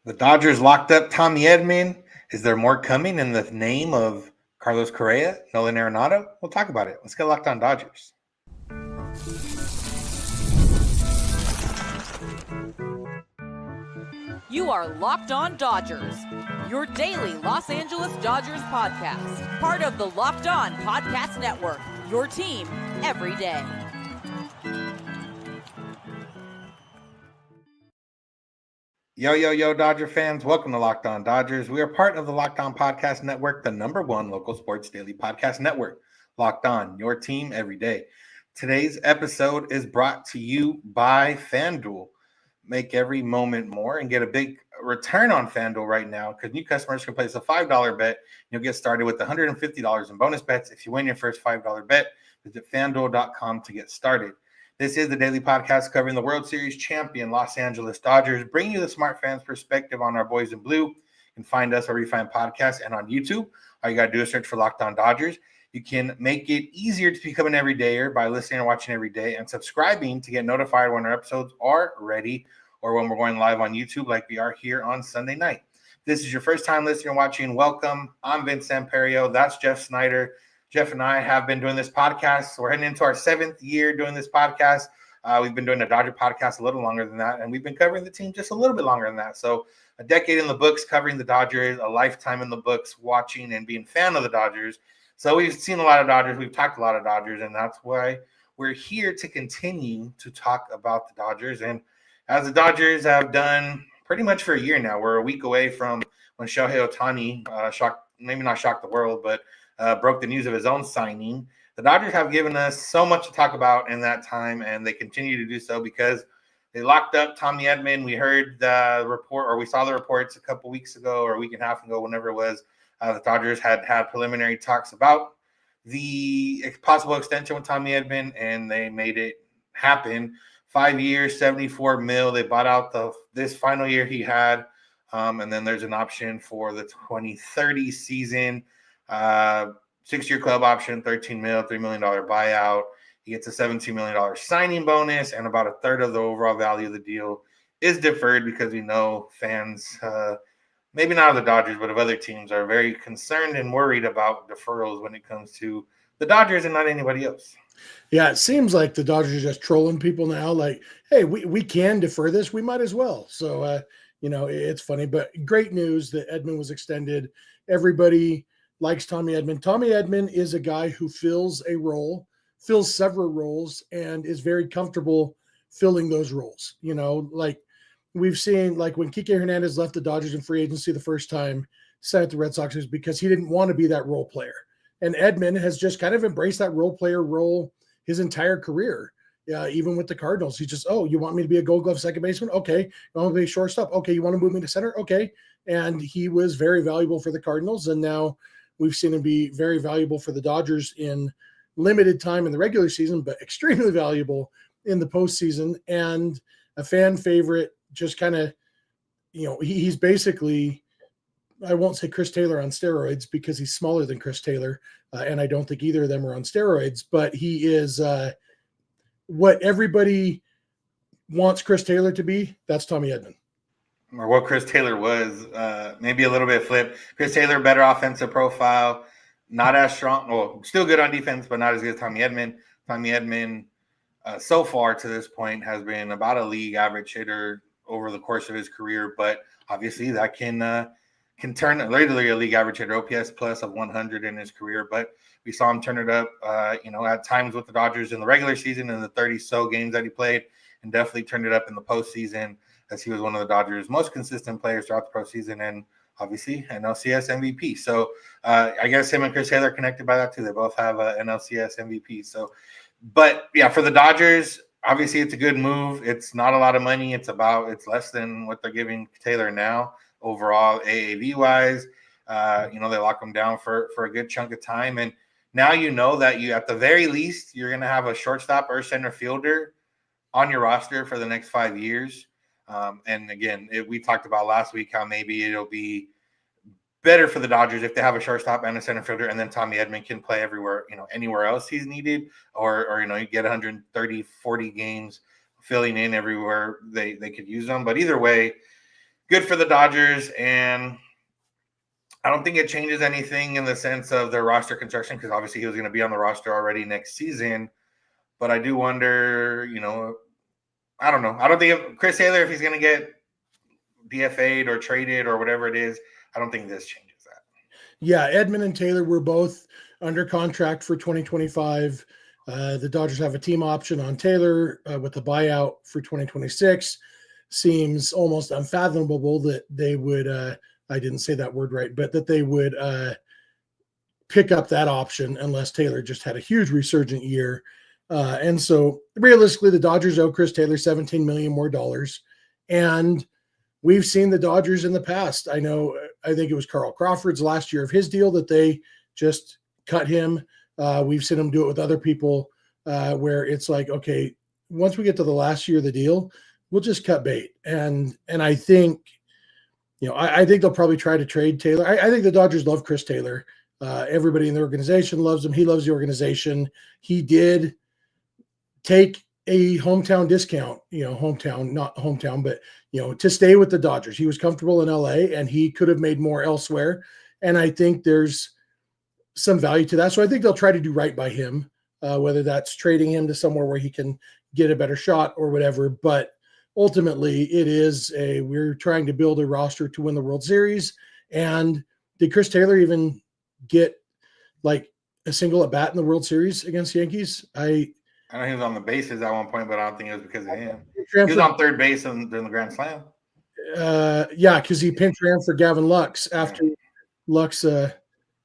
The Dodgers locked up Tommy Edman. Is there more coming in the name of Carlos Correa, Nolan Arenado? We'll talk about it. Let's get locked on Dodgers. You are Locked On Dodgers, your daily Los Angeles Dodgers podcast. Part of the Locked On Podcast Network, your team every day. Yo, Dodger fans. Welcome to Locked On Dodgers. We are part of the Locked On Podcast Network, the number one local sports daily podcast network. Locked On, your team every day. Today's episode is brought to you by FanDuel. Make every moment more and get a big return on FanDuel right now because new customers can place a $5 bet. You'll get started with $150 in bonus bets if you win your first $5 bet. Visit FanDuel.com to get started. This is the daily podcast covering the World Series champion Los Angeles Dodgers, bringing you the smart fans' perspective on our boys in blue. You can find us on Redefine Podcast and on YouTube. All you got to do is search for Locked On Dodgers. You can make it easier to become an everydayer by listening and watching every day and subscribing to get notified when our episodes are ready or when we're going live on YouTube like we are here on Sunday night. If this is your first time listening and watching, welcome. I'm Vince Samperio. That's Jeff Snider. Jeff and I have been doing this podcast. We're heading into our 7th year doing this podcast. We've been doing the Dodger podcast a little longer than that, and we've been covering the team just a little bit longer than that. So a decade in the books covering the Dodgers, a lifetime in the books watching and being a fan of the Dodgers. So we've seen a lot of Dodgers. We've talked a lot of Dodgers, and that's why we're here to continue to talk about the Dodgers. And as the Dodgers have done pretty much for a year now, we're a week away from when Shohei Ohtani maybe not shocked the world, but broke the news of his own signing. The Dodgers have given us so much to talk about in that time, and they continue to do so because they locked up Tommy Edman. We heard the report, or we saw the reports a couple weeks ago or a week and a half ago, whenever it was. The Dodgers had preliminary talks about the possible extension with Tommy Edman, and they made it happen. 5 years, $74 million. They bought out this final year he had, and then there's an option for the 2030 season. 6-year club option, $13 million, $3 million buyout. He gets a $17 million signing bonus, and about a third of the overall value of the deal is deferred because we know fans, maybe not of the Dodgers, but of other teams, are very concerned and worried about deferrals when it comes to the Dodgers and not anybody else. Yeah, it seems like the Dodgers are just trolling people now. Like, hey, we can defer this. We might as well. So, it's funny. But great news that Edman was extended. Everybody likes Tommy Edman. Tommy Edman is a guy who fills several roles, and is very comfortable filling those roles. Like we've seen, like when Kike Hernandez left the Dodgers in free agency the first time, signed with the Red Sox, was because he didn't want to be that role player. And Edman has just kind of embraced that role player role his entire career. Even with the Cardinals, he just, you want me to be a Gold Glove second baseman? Okay. You want me to be a shortstop? Okay. You want to move me to center? Okay. And he was very valuable for the Cardinals, and now we've seen him be very valuable for the Dodgers in limited time in the regular season, but extremely valuable in the postseason, and a fan favorite. Just kind of, he's basically, I won't say Chris Taylor on steroids because he's smaller than Chris Taylor, and I don't think either of them are on steroids, but he is what everybody wants Chris Taylor to be. That's Tommy Edman. Or what Chris Taylor was, maybe a little bit flip. Chris Taylor, better offensive profile, not as strong. Well, still good on defense, but not as good as Tommy Edman. Tommy Edman, so far to this point, has been about a league average hitter over the course of his career, but obviously that can turn literally a league average hitter, OPS plus of 100 in his career. But we saw him turn it up, at times with the Dodgers in the regular season in the 30-so games that he played, and definitely turned it up in the postseason, as he was one of the Dodgers' most consistent players throughout the postseason, and obviously an LCS MVP. So I guess him and Chris Taylor are connected by that too. They both have an LCS MVP. So, but yeah, for the Dodgers, obviously it's a good move. It's not a lot of money. It's less than what they're giving Taylor now overall AAV wise. They lock him down for a good chunk of time, and now that you, at the very least, you're going to have a shortstop or center fielder on your roster for the next 5 years. And again, we talked about last week how maybe it'll be better for the Dodgers if they have a shortstop and a center fielder, and then Tommy Edman can play everywhere, anywhere else he's needed, or you get 130, 40 games filling in everywhere they could use them. But either way, good for the Dodgers, and I don't think it changes anything in the sense of their roster construction because obviously he was going to be on the roster already next season. But I do wonder, I don't know. I don't think Chris Taylor, if he's going to get DFA'd or traded or whatever it is, I don't think this changes that. Yeah, Edman and Taylor were both under contract for 2025. The Dodgers have a team option on Taylor with a buyout for 2026. Seems almost unfathomable that they would, I didn't say that word right, but that they would pick up that option unless Taylor just had a huge resurgent year. And so realistically, the Dodgers owe Chris Taylor $17 million more dollars. And we've seen the Dodgers in the past. I think it was Carl Crawford's last year of his deal that they just cut him. We've seen them do it with other people where it's like, okay, once we get to the last year of the deal, we'll just cut bait. And I think, I think they'll probably try to trade Taylor. I think the Dodgers love Chris Taylor. Everybody in the organization loves him. He loves the organization. He did take a hometown discount, not hometown, but, to stay with the Dodgers. He was comfortable in LA and he could have made more elsewhere. And I think there's some value to that. So I think they'll try to do right by him, whether that's trading him to somewhere where he can get a better shot or whatever. But ultimately we're trying to build a roster to win the World Series. And did Chris Taylor even get like a single at bat in the World Series against the Yankees? I know he was on the bases at one point, but I don't think it was because of him. He was on third base during the Grand Slam. Yeah, because he pinch ran for Gavin Lux after Lux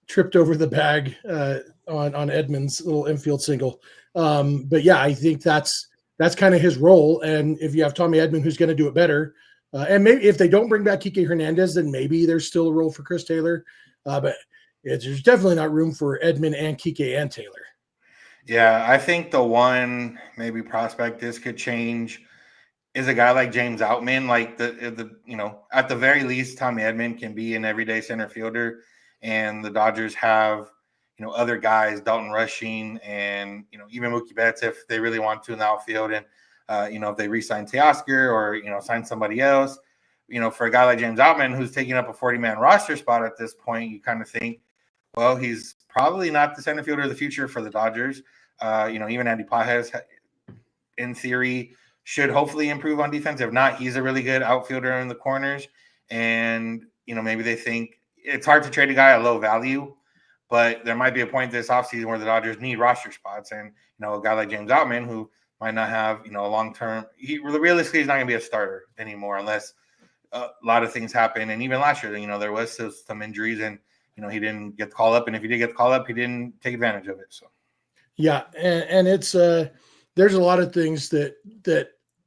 tripped over the bag on Edman's little infield single. But yeah, I think that's kind of his role. And if you have Tommy Edman, who's going to do it better, and maybe if they don't bring back Kike Hernandez, then maybe there's still a role for Chris Taylor. But there's definitely not room for Edman and Kike and Taylor. Yeah, I think the one maybe prospect this could change is a guy like James Outman. Like at the very least, Tommy Edman can be an everyday center fielder, and the Dodgers have other guys, Dalton Rushing, and even Mookie Betts if they really want to in the outfield, and if they re-sign Teoscar or sign somebody else, for a guy like James Outman who's taking up a 40-man roster spot at this point, you kind of think, well, he's probably not the center fielder of the future for the Dodgers. Even Andy Pages, in theory, should hopefully improve on defense. If not, he's a really good outfielder in the corners. And, maybe they think it's hard to trade a guy at low value, but there might be a point this offseason where the Dodgers need roster spots. And, a guy like James Outman, who might not have, a long-term – realistically, he's not going to be a starter anymore unless a lot of things happen. And even last year, there was some injuries and, he didn't get the call up. And if he did get the call up, he didn't take advantage of it. So. Yeah, and it's there's a lot of things that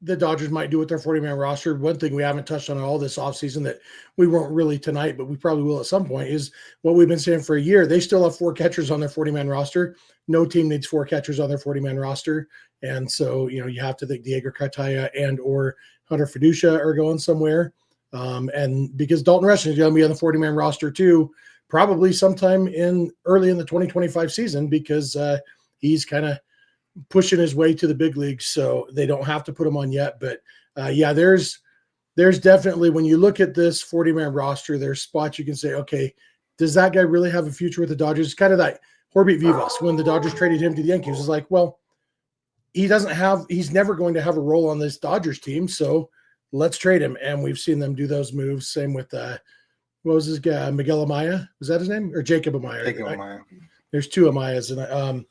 the Dodgers might do with their 40-man roster. One thing we haven't touched on all this offseason that we won't really tonight, but we probably will at some point, is what we've been saying for a year. They still have 4 catchers on their 40-man roster. No team needs 4 catchers on their 40-man roster. And so, you have to think Diego Cartaya and or Hunter Fiducia are going somewhere. And because Dalton Rushing is going to be on the 40-man roster too, probably sometime early in the 2025 season because he's kind of pushing his way to the big leagues, so they don't have to put him on yet. But there's definitely, when you look at this 40-man roster, there's spots you can say, okay, does that guy really have a future with the Dodgers? It's kind of like Jorge Vivas when the Dodgers traded him to the Yankees. It's like, well, he's never going to have a role on this Dodgers team, so let's trade him. And we've seen them do those moves. Same with what was his guy? Miguel Amaya? Was that his name? Or Jacob Amaya? Jacob Amaya. There's 2 Amayas. And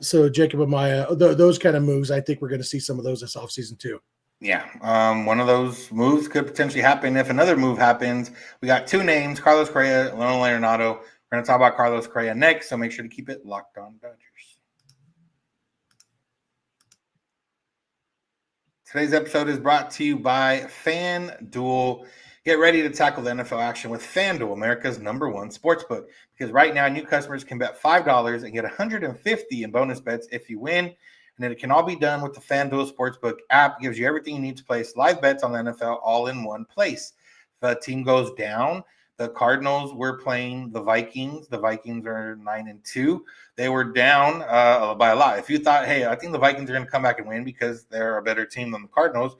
so Jacob Amaya, those kind of moves, I think we're going to see some of those this offseason too. Yeah. One of those moves could potentially happen. If another move happens, we got 2 names, Carlos Correa, Nolan Arenado. We're going to talk about Carlos Correa next, so make sure to keep it locked on Dodgers. Today's episode is brought to you by FanDuel. Get ready to tackle the NFL action with FanDuel, America's #1 sportsbook. Because right now, new customers can bet $5 and get $150 in bonus bets if you win. And then it can all be done with the FanDuel Sportsbook app. It gives you everything you need to place live bets on the NFL all in one place. If a team goes down, the Cardinals were playing the Vikings. The Vikings are 9-2. They were down by a lot. If you thought, hey, I think the Vikings are going to come back and win because they're a better team than the Cardinals,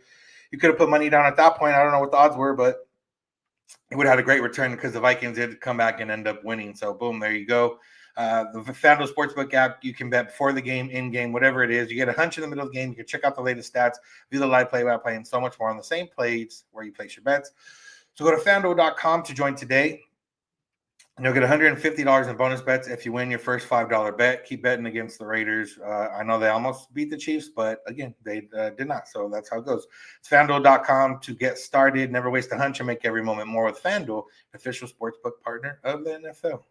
you could have put money down at that point. I don't know what the odds were, but it would have had a great return because the Vikings did come back and end up winning. So, boom, there you go. The FanDuel Sportsbook app, you can bet before the game, in game, whatever it is. You get a hunch in the middle of the game. You can check out the latest stats, view the live play-by-play, and so much more on the same plays where you place your bets. So go to FanDuel.com to join today. And you'll get $150 in bonus bets if you win your first $5 bet. Keep betting against the Raiders. I know they almost beat the Chiefs, but again, they did not. So that's how it goes. It's FanDuel.com to get started. Never waste a hunch and make every moment more with FanDuel, official sportsbook partner of the NFL.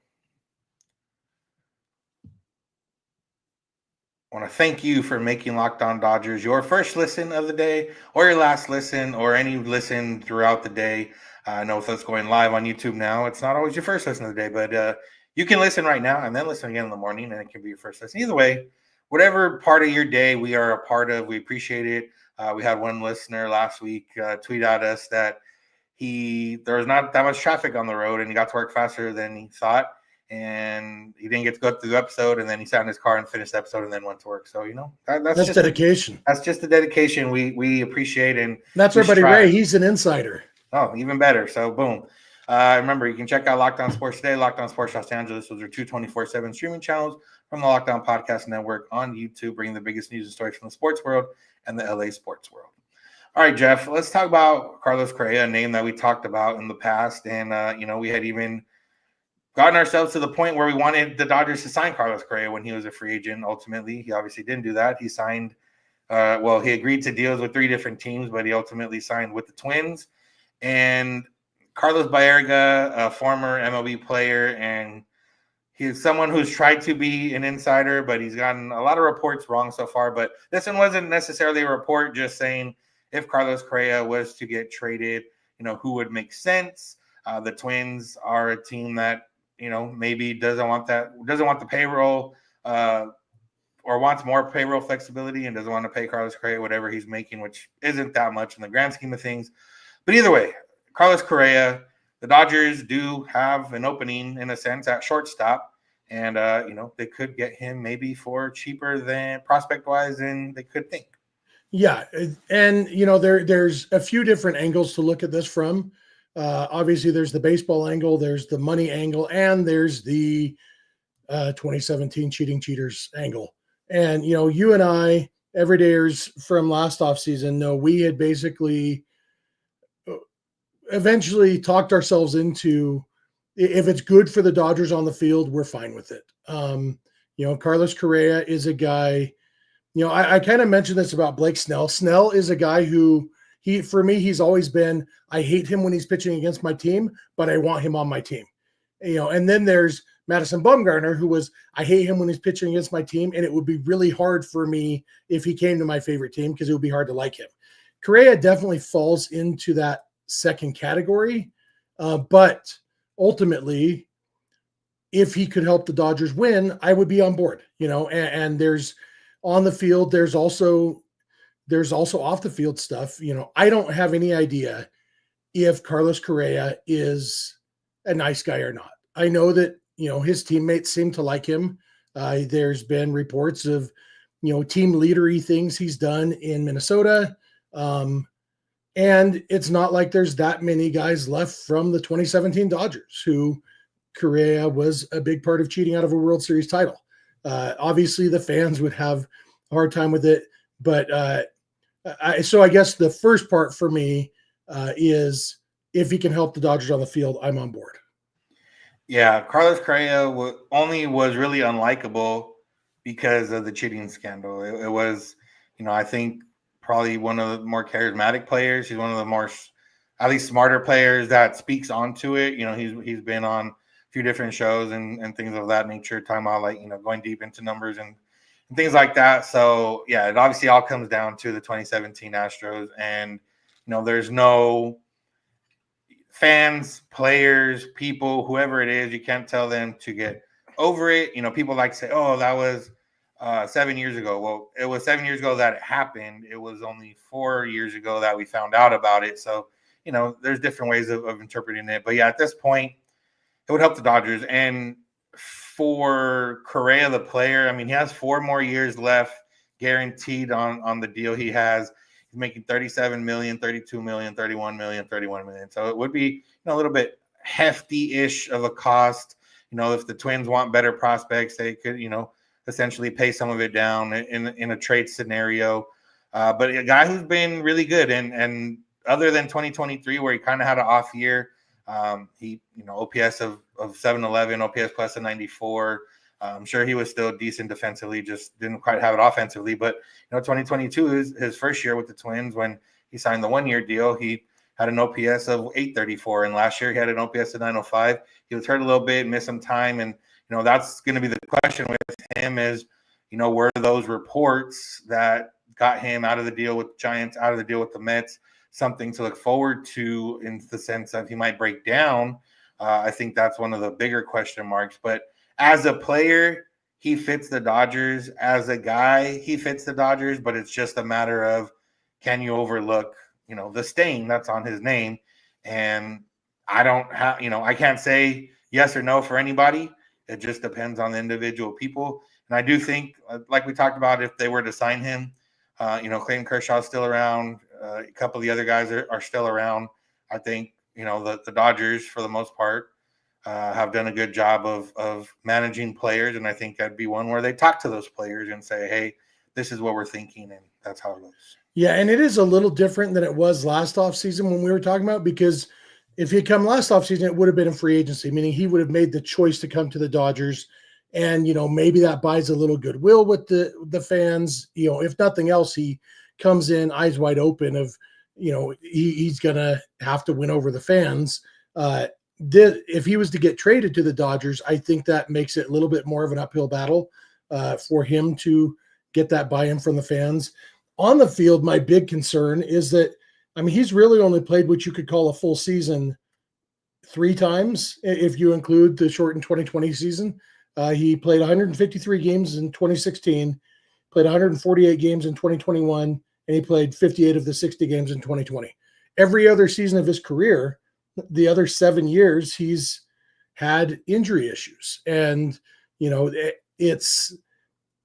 I want to thank you for making Locked On Dodgers your first listen of the day, or your last listen, or any listen throughout the day. I know with us going live on YouTube now, it's not always your first listen of the day, but you can listen right now and then listen again in the morning, and it can be your first listen. Either way, whatever part of your day we are a part of, we appreciate it. We had one listener last week tweet at us that there was not that much traffic on the road, and he got to work faster than he thought. And he didn't get to go through the episode, and then he sat in his car and finished the episode and then went to work. So, that's just dedication. That's just the dedication we appreciate. And that's our buddy Ray. He's an insider. Oh, even better. So, boom. Remember, you can check out Locked On Sports Today, Locked On Sports Los Angeles. Those are 224/7 streaming channels from the Locked On Podcast Network on YouTube, bringing the biggest news and stories from the sports world and the LA sports world. All right, Jeff, let's talk about Carlos Correa, a name that we talked about in the past. And, we had even gotten ourselves to the point where we wanted the Dodgers to sign Carlos Correa when he was a free agent. Ultimately, he obviously didn't do that. He signed, he agreed to deals with 3 different teams, but he ultimately signed with the Twins. And Carlos Baerga, a former MLB player, and he's someone who's tried to be an insider, but he's gotten a lot of reports wrong so far. But this one wasn't necessarily a report, just saying if Carlos Correa was to get traded, who would make sense. The Twins are a team that, maybe doesn't want the payroll or wants more payroll flexibility and doesn't want to pay Carlos Correa whatever he's making, which isn't that much in the grand scheme of things. But either way, Carlos Correa, the Dodgers do have an opening in a sense at shortstop, and they could get him maybe for cheaper than prospect-wise than they could think. Yeah, and there's a few different angles to look at this from. Obviously, there's the baseball angle, there's the money angle, and there's the 2017 cheating cheaters angle. And you and I, everydayers from last offseason, know we had basically eventually talked ourselves into, if it's good for the Dodgers on the field, we're fine with it. Carlos Correa is a guy, I kind of mentioned this about Blake Snell. Snell is a guy who, for me, he's always been, I hate him when he's pitching against my team, but I want him on my team. And then there's Madison Bumgarner, who was, I hate him when he's pitching against my team, and it would be really hard for me if he came to my favorite team because it would be hard to like him. Correa definitely falls into that second category, but ultimately, if he could help the Dodgers win, I would be on board. And there's on the field, there's also off the field stuff. I don't have any idea if Carlos Correa is a nice guy or not. I know that his teammates seem to like him. There's been reports of team leadery things he's done in Minnesota. And it's not like there's that many guys left from the 2017 Dodgers who Correa was a big part of cheating out of a World Series title. Obviously, the fans would have a hard time with it. But so I guess the first part for me is if he can help the Dodgers on the field, I'm on board. Yeah, Carlos Correa was really unlikable because of the cheating scandal. It was, I think, probably one of the more charismatic players. He's one of the more, at least smarter players that speaks onto it. He's been on a few different shows and things of that nature, talking about going deep into numbers and things like that. So yeah, it obviously all comes down to the 2017 Astros, and there's no fans, players, people, whoever it is, you can't tell them to get over it. People like to say, oh, that was 7 years ago. Well, it was 7 years ago that it happened. It was only 4 years ago that we found out about it. So, there's different ways of interpreting it. But yeah, at this point, it would help the Dodgers. And for Correa, the player, he has 4 more years left guaranteed on the deal he has. He's making 37 million, 32 million, 31 million, 31 million. So it would be a little bit hefty-ish of a cost. If the Twins want better prospects, they could, essentially pay some of it down in a trade scenario. But a guy who's been really good, and other than 2023, where he kind of had an off year, he, OPS of 711, OPS plus a 94. I'm sure he was still decent defensively, just didn't quite have it offensively. But 2022 is his first year with the Twins. When he signed the 1-year deal, he had an OPS of 834, and last year he had an OPS of 905. He was hurt a little bit, missed some time, and that's going to be the question with him is, were those reports that got him out of the deal with the Giants, out of the deal with the Mets, something to look forward to in the sense that he might break down? I think that's one of the bigger question marks. But as a player, he fits the Dodgers. As a guy, he fits the Dodgers, but it's just a matter of, can you overlook, the stain that's on his name? And I don't have, I can't say yes or no for anybody. It just depends on the individual people. And I do think, like we talked about, if they were to sign him, Clayton Kershaw's still around. A couple of the other guys are still around. I think, the Dodgers, for the most part, have done a good job of managing players. And I think that'd be one where they talk to those players and say, hey, this is what we're thinking. And that's how it goes. Yeah, and it is a little different than it was last offseason when we were talking about, because if he'd come last offseason, it would have been in free agency, meaning he would have made the choice to come to the Dodgers. And, maybe that buys a little goodwill with the fans. If nothing else, he comes in eyes wide open of, he's going to have to win over the fans. If he was to get traded to the Dodgers, I think that makes it a little bit more of an uphill battle for him to get that buy-in from the fans. On the field, my big concern is that, he's really only played what you could call a full season 3 times, if you include the shortened 2020 season. He played 153 games in 2016, played 148 games in 2021, and he played 58 of the 60 games in 2020. Every other season of his career, the other 7 years, he's had injury issues. And,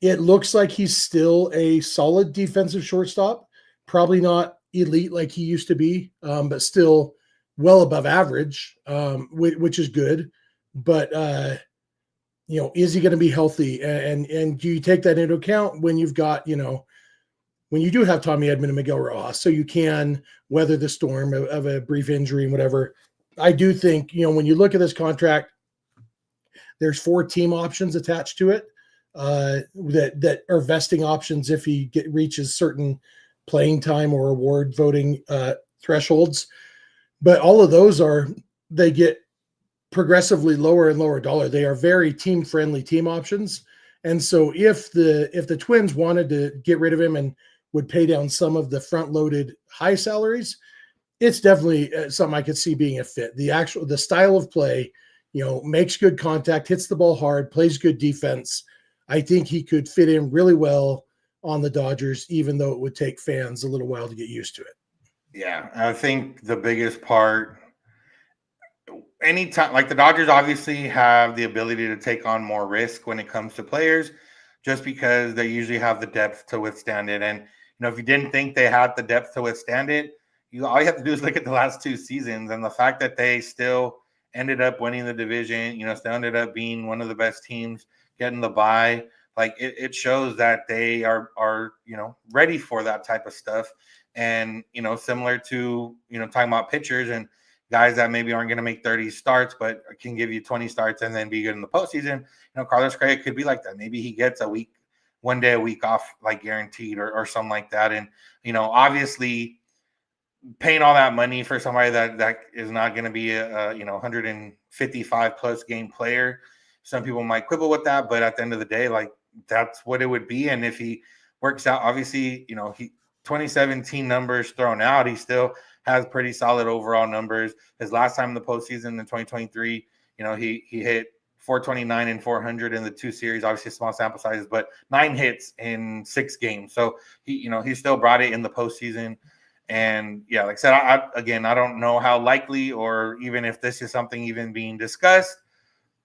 it looks like he's still a solid defensive shortstop, probably not elite like he used to be, but still well above average, which is good. But, is he going to be healthy? And do you take that into account when you've got, when you do have Tommy Edman and Miguel Rojas, so you can weather the storm of a brief injury and whatever? I do think, when you look at this contract, there's 4 team options attached to it that are vesting options if he reaches certain playing time or award voting thresholds. But all of those they get progressively lower and lower dollar. They are very team-friendly team options. And so if the Twins wanted to get rid of him and would pay down some of the front-loaded high salaries, it's definitely something I could see being a fit. The style of play, makes good contact, hits the ball hard, plays good defense. I think he could fit in really well on the Dodgers, even though it would take fans a little while to get used to it. Yeah, I think the biggest part, anytime, like the Dodgers obviously have the ability to take on more risk when it comes to players, just because they usually have the depth to withstand it. And, if you didn't think they had the depth to withstand it, all you have to do is look at the last 2 seasons, and the fact that they still ended up winning the division, still ended up being one of the best teams, getting the bye. Like it shows that they are ready for that type of stuff. And, similar to, talking about pitchers and guys that maybe aren't going to make 30 starts, but can give you 20 starts and then be good in the postseason. Carlos Correa could be like that. Maybe he gets one day a week off, like guaranteed or something like that. And, obviously paying all that money for somebody that is not going to be a 155 plus game player. Some people might quibble with that, but at the end of the day, like that's what it would be. And if he works out, obviously, 2017 numbers thrown out, he still has pretty solid overall numbers. His last time in the postseason in 2023, he hit 429 and 400 in the 2 series, obviously small sample sizes, but 9 hits in 6 games. So he still brought it in the postseason. And yeah, like I said, I don't know how likely or even if this is something even being discussed,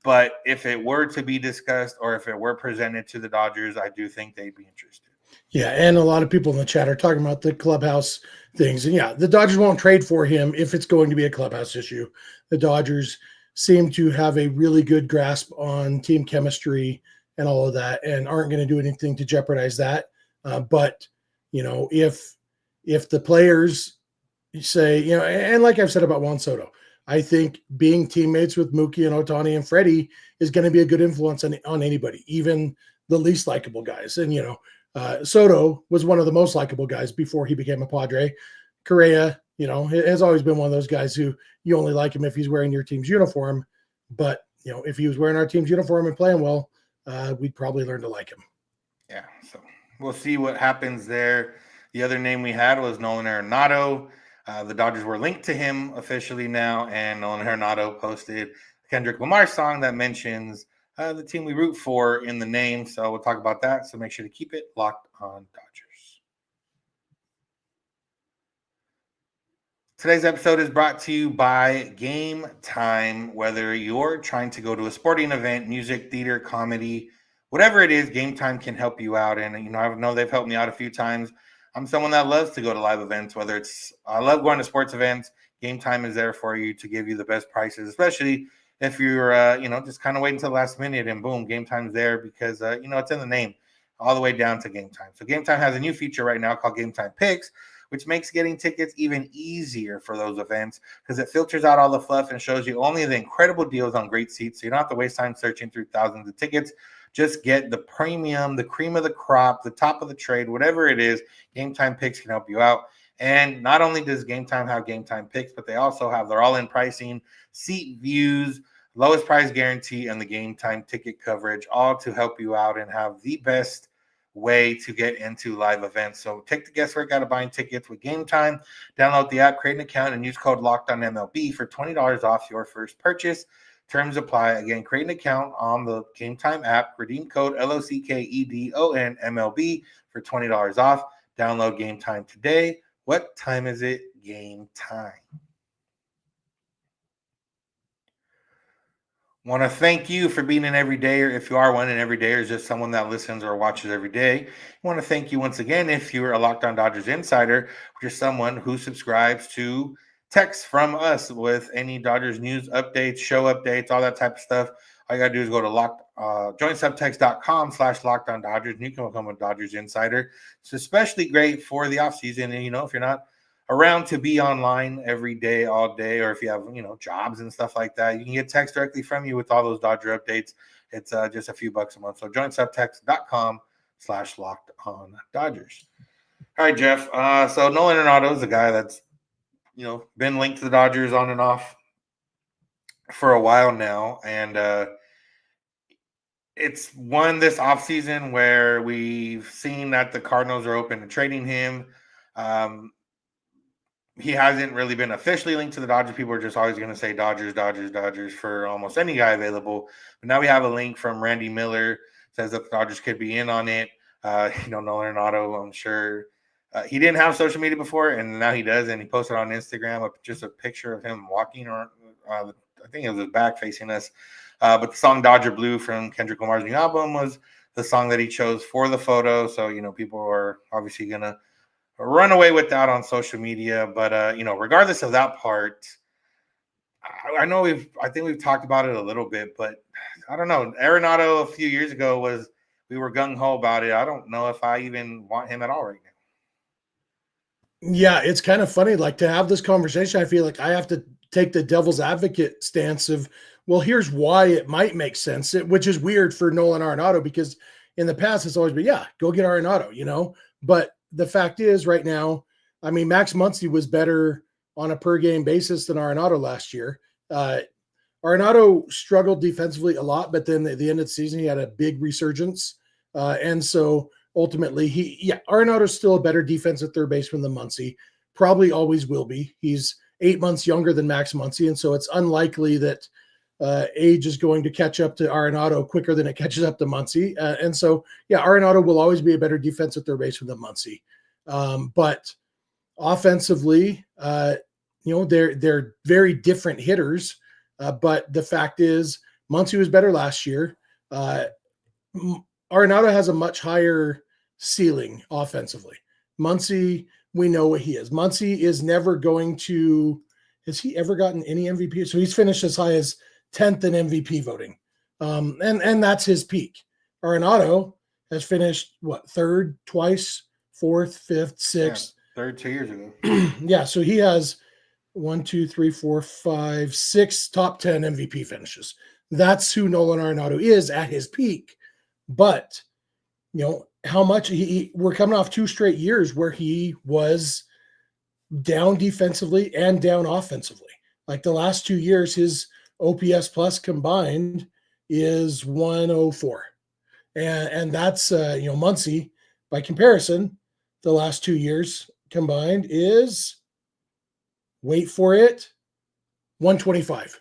but if it were to be discussed or if it were presented to the Dodgers, I do think they'd be interested. Yeah, and a lot of people in the chat are talking about the clubhouse things. And yeah, the Dodgers won't trade for him if it's going to be a clubhouse issue. The Dodgers seem to have a really good grasp on team chemistry and all of that, and aren't going to do anything to jeopardize that. But if the players say, and like I've said about Juan Soto, I think being teammates with Mookie and Ohtani and Freddie is going to be a good influence on anybody, even the least likable guys. And Soto was one of the most likable guys before he became a Padre. Correa, has always been one of those guys who you only like him if he's wearing your team's uniform. But, if he was wearing our team's uniform and playing well, we'd probably learn to like him. Yeah, so we'll see what happens there. The other name we had was Nolan Arenado. The Dodgers were linked to him officially now, and Nolan Arenado posted a Kendrick Lamar song that mentions the team we root for in the name. So we'll talk about that. So make sure to keep it locked on Dodgers. Today's episode is brought to you by Game Time. Whether you're trying to go to a sporting event, music, theater, comedy, whatever it is, Game Time can help you out. And, I know they've helped me out a few times. I'm someone that loves to go to live events, I love going to sports events. Game Time is there for you to give you the best prices, especially if you're, just kind of waiting until the last minute and boom, Game Time's there because, it's in the name all the way down to Game Time. So Game Time has a new feature right now called Game Time Picks, which makes getting tickets even easier for those events because it filters out all the fluff and shows you only the incredible deals on great seats. So you don't have to waste time searching through thousands of tickets. Just get the premium, the cream of the crop, the top of the trade, whatever it is. Game Time Picks can help you out. And not only does Game Time have Game Time Picks, but they also have their all-in pricing, seat views, lowest price guarantee, and the Game Time ticket coverage, all to help you out and have the best way to get into live events. So take the guesswork out of buying tickets with Game Time. Download the app, create an account, and use code LOCKEDONMLB for $20 off your first purchase. Terms apply. Again, create an account on the Game Time app. Redeem code LOCKEDONMLB for $20 off. Download Game Time today. What time is it? Game time. Want to thank you for being an everydayer. If you are one, an everydayer is just someone that listens or watches every day. I want to thank you once again if you're a Locked On Dodgers insider, which is someone who subscribes to text from us with any Dodgers news updates, show updates, all that type of stuff. All you got to do is go to joinsubtext.com/LockedOnDodgers, and you can become a Dodgers insider. It's especially great for the offseason. And, if you're not around to be online every day, all day, or if you have, jobs and stuff like that, you can get text directly from you with all those Dodger updates. It's just a few bucks a month. So joinsubtext.com/LockedOnDodgers. All right, Jeff. So Nolan Arenado is a guy that's, been linked to the Dodgers on and off for a while now. And it's one this offseason where we've seen that the Cardinals are open to trading him. He hasn't really been officially linked to the Dodgers. People are just always going to say Dodgers, Dodgers, Dodgers for almost any guy available. But now we have a link from Randy Miller, says that the Dodgers could be in on it. Nolan Arenado, I'm sure. He didn't have social media before, and now he does. And he posted on Instagram just a picture of him walking, or I think it was his back facing us. But the song Dodger Blue from Kendrick Lamar's new album was the song that he chose for the photo. So, people are obviously going to run away with that on social media. But, regardless of that part, I think we've talked about it a little bit, but I don't know. Arenado a few years ago we were gung-ho about it. I don't know if I even want him at all right now. Yeah, it's kind of funny. Like, to have this conversation, I feel like I have to take the devil's advocate stance of, well, here's why it might make sense, which is weird for Nolan Arenado because in the past it's always been, yeah, go get Arenado, But the fact is right now, I mean, Max Muncy was better on a per game basis than Arenado last year. Arenado struggled defensively a lot, but then at the end of the season, he had a big resurgence. And so ultimately, Arenado's still a better defensive third baseman than Muncy. Probably always will be. He's 8 months younger than Max Muncy, and so it's unlikely that age is going to catch up to Arenado quicker than it catches up to Muncy. And so, Arenado will always be a better defensive third baseman than Muncy. But offensively, they're very different hitters. But the fact is, Muncy was better last year. Arenado has a much higher ceiling offensively. Muncy, we know what he is. Muncy is never going to, has he ever gotten any MVP? So he's finished as high as 10th in MVP voting. And that's his peak. Arenado has finished third twice, fourth, fifth, sixth. Yeah, third 2 years ago. Yeah, so he has 1, 2, 3, 4, 5, 6 top 10 MVP finishes. That's who Nolan Arenado is at his peak. But how much we're coming off 2 straight years where he was down defensively and down offensively. Like the last 2 years, his OPS plus combined is 104. And that's, Muncy, by comparison, the last 2 years combined is, wait for it, 125.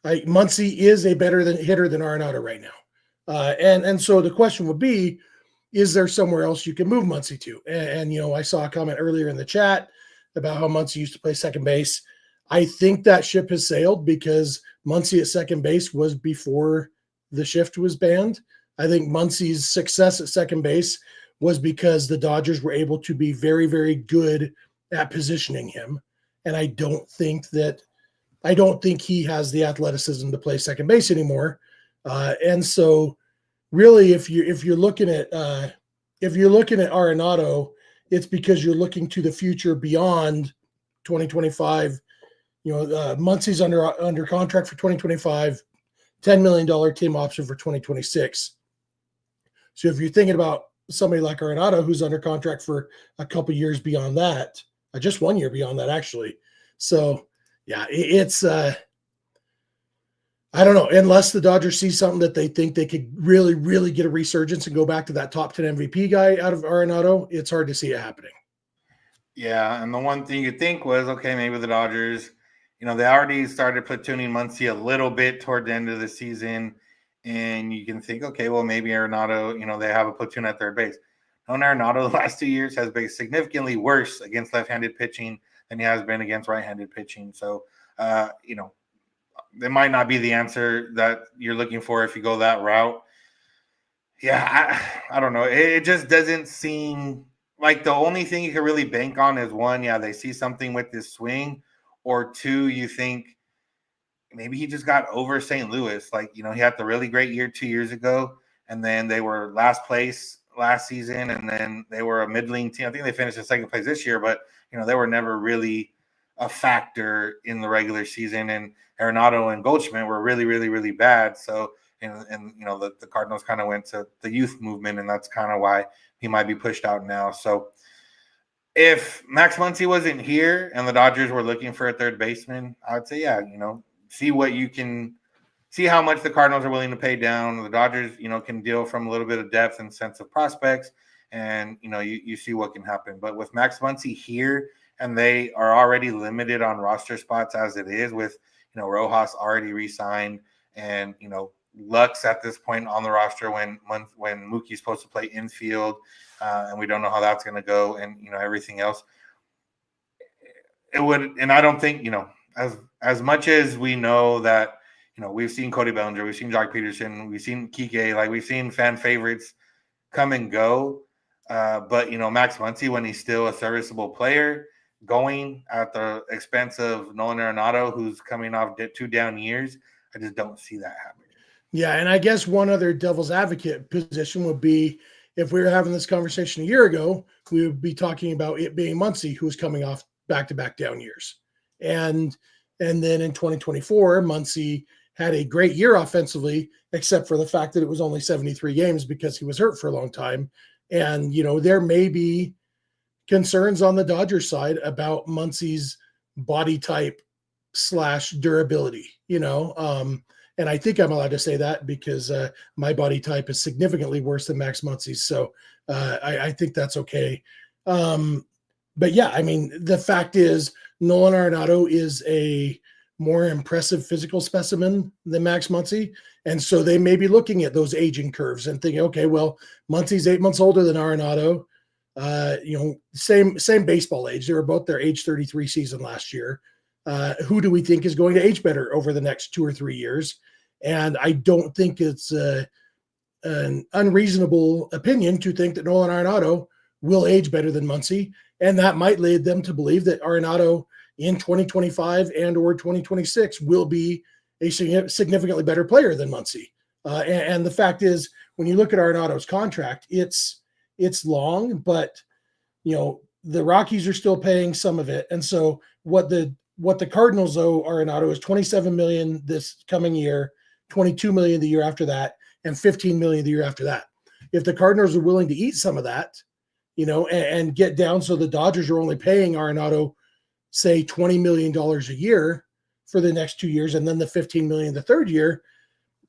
Muncy is a better hitter than Arenado right now. And so the question would be, is there somewhere else you can move Muncy to? And I saw a comment earlier in the chat about how Muncy used to play second base. I think that ship has sailed because Muncy at second base was before the shift was banned. I think Muncy's success at second base was because the Dodgers were able to be very, very good at positioning him. And I don't think he has the athleticism to play second base anymore. And so really, if you're looking at Arenado, it's because you're looking to the future beyond 2025. Muncy's under contract for 2025, $10 million team option for 2026. So if you're thinking about somebody like Arenado, who's under contract for a couple years beyond that, just 1 year beyond that, actually. So yeah, it's I don't know, unless the Dodgers see something that they think they could really, really get a resurgence and go back to that top 10 MVP guy out of Arenado, it's hard to see it happening. Yeah, and the one thing you think was, okay, maybe the Dodgers, they already started platooning Muncy a little bit toward the end of the season, and you can think, okay, well, maybe Arenado, they have a platoon at third base. Nolan Arenado the last 2 years has been significantly worse against left-handed pitching than he has been against right-handed pitching. So, it might not be the answer that you're looking for if you go that route. Yeah, I don't know. It just doesn't seem like the only thing you can really bank on is one, yeah, they see something with this swing, or two, you think maybe he just got over St. Louis. Like, he had the really great year 2 years ago, and then they were last place last season, and then they were a middling team. I think they finished in second place this year, but, they were never really a factor in the regular season, and Arenado and Goldschmidt were really, really, really bad. So, the Cardinals kind of went to the youth movement, and that's kind of why he might be pushed out now. So if Max Muncy wasn't here and the Dodgers were looking for a third baseman, I would say, yeah, see what you can see, how much the Cardinals are willing to pay down. The Dodgers, can deal from a little bit of depth and sense of prospects, and, you see what can happen. But with Max Muncy here, and they are already limited on roster spots as it is, with, Rojas already re-signed, and, Lux at this point on the roster when Mookie's supposed to play infield, and we don't know how that's going to go, and, everything else. It would, and I don't think, as much as we know that, we've seen Cody Bellinger, we've seen Jock Peterson, we've seen Kike, like we've seen fan favorites come and go. But, Max Muncy, when he's still a serviceable player, going at the expense of Nolan Arenado, who's coming off 2 down years, I just don't see that happening. Yeah, and I guess one other devil's advocate position would be, if we were having this conversation a year ago, we would be talking about it being Muncy, who was coming off back-to-back down years. And then in 2024, Muncy had a great year offensively, except for the fact that it was only 73 games because he was hurt for a long time. And, there may be concerns on the Dodgers side about Muncy's body type / durability, and I think I'm allowed to say that because my body type is significantly worse than Max Muncy's. So I think that's okay. But yeah, the fact is Nolan Arenado is a more impressive physical specimen than Max Muncy. And so they may be looking at those aging curves and thinking, okay, well, Muncy's 8 months older than Arenado. Same baseball age. They were both their age 33 season last year. Who do we think is going to age better over the next 2 or 3 years? And I don't think it's an unreasonable opinion to think that Nolan Arenado will age better than Muncy, and that might lead them to believe that Arenado in 2025 and or 2026 will be a significantly better player than Muncy. And the fact is, when you look at Arenado's contract, it's long, but the Rockies are still paying some of it, and so what the Cardinals owe Arenado is $27 million this coming year, $22 million the year after that, and $15 million the year after that. If the Cardinals are willing to eat some of that, and get down so the Dodgers are only paying Arenado, say, $20 million a year for the next 2 years, and then the $15 million the third year,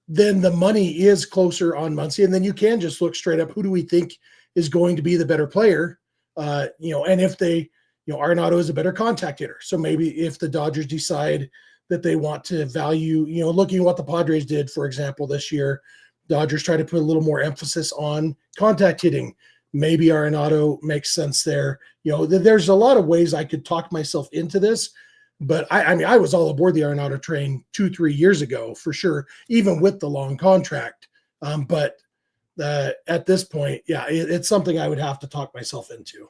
then the money is closer on Muncy, and then you can just look straight up, who do we think is going to be the better player? And if they, Arenado is a better contact hitter. So maybe if the Dodgers decide that they want to value, looking at what the Padres did, for example, this year, Dodgers try to put a little more emphasis on contact hitting. Maybe Arenado makes sense there. There's a lot of ways I could talk myself into this, but I was all aboard the Arenado train 2-3 years ago for sure, even with the long contract. But at this point, it's something I would have to talk myself into.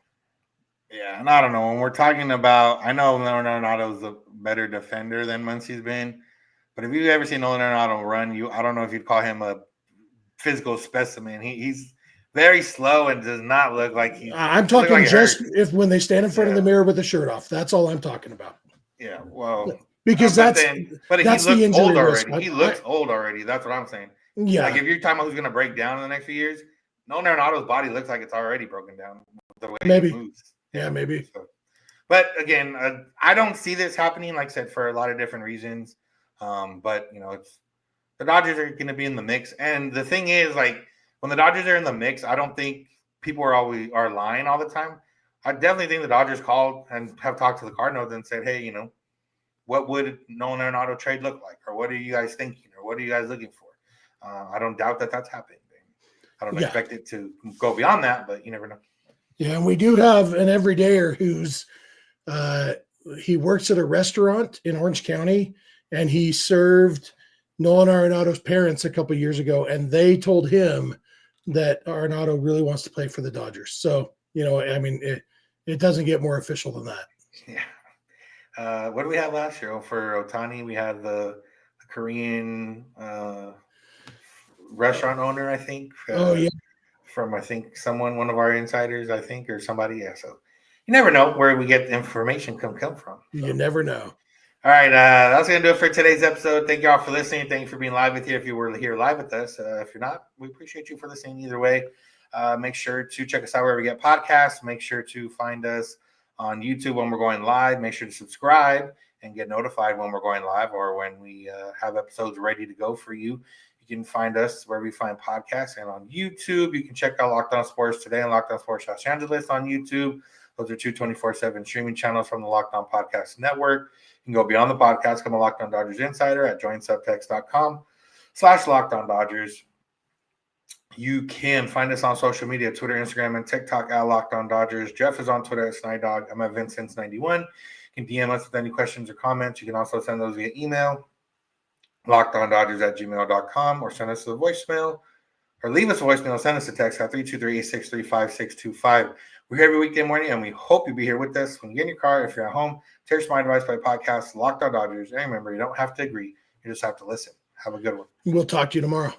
Yeah, and I don't know, when we're talking about, I know Nolan Arenado is a better defender than Muncy's been, but if you've ever seen Nolan Arenado run, I don't know if you'd call him a physical specimen. He's very slow and does not look like he's. I'm talking like just if when they stand in front of the mirror with the shirt off. That's all I'm talking about. Yeah, well, because that's he looks old already. He looks old already. That's what I'm saying. Yeah, like if you're talking about who's going to break down in the next few years, Nolan Arenado's body looks like it's already broken down the way maybe. He moves. Yeah, maybe. So, but again, I don't see this happening. Like I said, for a lot of different reasons. But it's the Dodgers are going to be in the mix, and the thing is, like when the Dodgers are in the mix, I don't think people are lying all the time. I definitely think the Dodgers called and have talked to the Cardinals and said, hey, what would Nolan Arenado trade look like, or what are you guys thinking, or what are you guys looking for? I don't doubt that that's happened. I don't expect it to go beyond that, but you never know. Yeah, and we do have an everydayer who's he works at a restaurant in Orange County, and he served Nolan Arenado's parents a couple years ago, and they told him that Arenado really wants to play for the Dodgers. So, it doesn't get more official than that. Yeah. What did we have last year? For Ohtani, we had the Korean restaurant owner, I think. From, I think, one of our insiders, I think, or somebody. Yeah, so you never know where we get the information come from. So. You never know. All right, that's going to do it for today's episode. Thank you all for listening. Thank you for being live with you if you were here live with us. If you're not, we appreciate you for listening either way. Make sure to check us out wherever we get podcasts. Make sure to find us on YouTube when we're going live. Make sure to subscribe and get notified when we're going live or when we have episodes ready to go for you. You can find us where we find podcasts and on YouTube. You can check out Locked On Sports Today and Locked On Sports Los Angeles on YouTube. Those are 2 24/7 streaming channels from the Locked On Podcast Network. You can go beyond the podcast, become a Locked On Dodgers insider at joinsubtext.com/Locked On Dodgers. You can find us on social media, Twitter, Instagram, and TikTok at Locked On Dodgers. Jeff is on Twitter at Snydog. I'm at Vincent91. You can DM us with any questions or comments. You can also send those via email, lockedondodgers@gmail.com, or send us a voicemail, or leave us a voicemail, send us a text at 323-863-5625. We're here every weekday morning, and we hope you'll be here with us when you get in your car. If you're at home, text my device by podcast, Locked On Dodgers. And remember, you don't have to agree. You just have to listen. Have a good one. We'll talk to you tomorrow.